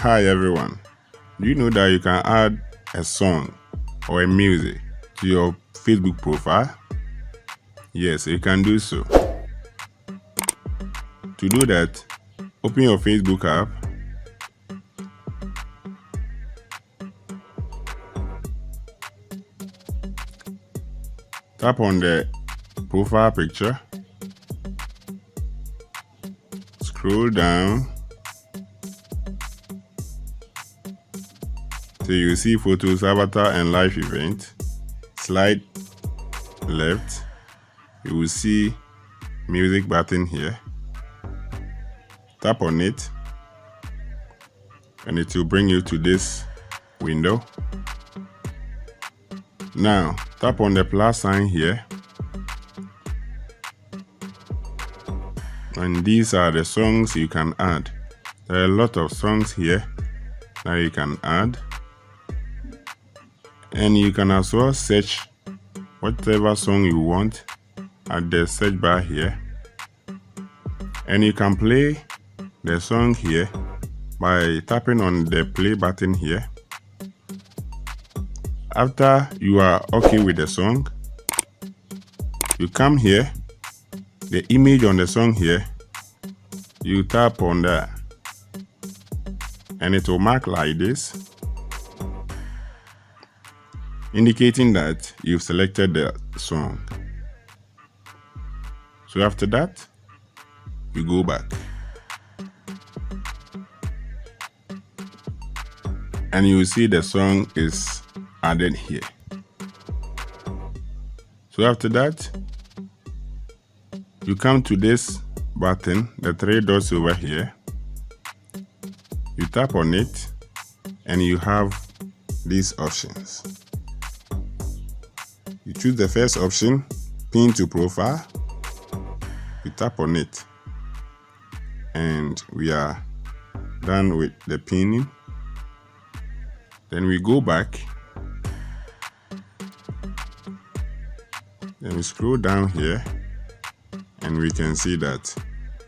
Hi everyone, do you know that you can add a song or a music to your Facebook profile? Yes, you can do so. To do that, open your Facebook app. Tap on the profile picture. Scroll down till you see photos, avatar, and live event. Slide left. You will see music button here. Tap on it and it will bring you to this window. Now tap on the plus sign here, and these are the songs you can add. There are a lot of songs here that you can add, and you can as well search whatever song you want at the search bar here, and you can play the song here by tapping on the play button here. After you are okay with the song, you come here, the image on the song here, you tap on that and it will mark like this, indicating that you've selected the song. So after that, you go back and you will see the song is added here. So after that, you come to this button, the three dots over here. You tap on it and you have these options. You choose the first option, pin to profile. You tap on it and we are done with the pinning. Then we go back. Then we scroll down here and we can see that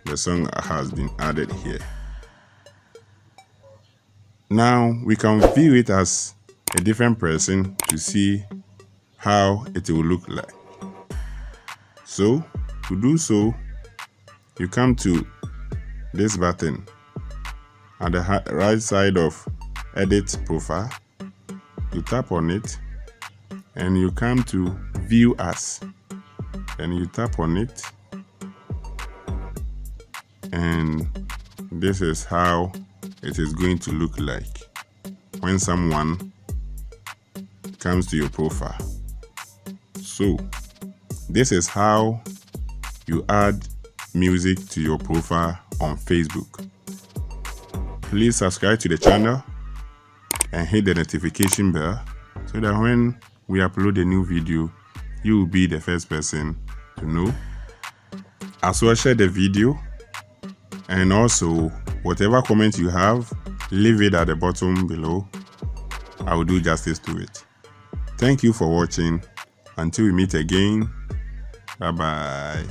the song has been added here. Now we can view it as a different person to see how it will look like. So to do so, you come to this button at the right side of edit profile. You tap on it and you come to view as, and you tap on it, and this is how it is going to look like when someone comes to your profile. So this is how you add music to your profile on Facebook. Please subscribe to the channel and hit the notification bell so that when we upload a new video, you will be the first person to know. As well, share the video, and also whatever comment you have, leave it at the bottom below. I will do justice to it. Thank you for watching. Until we meet again, bye bye.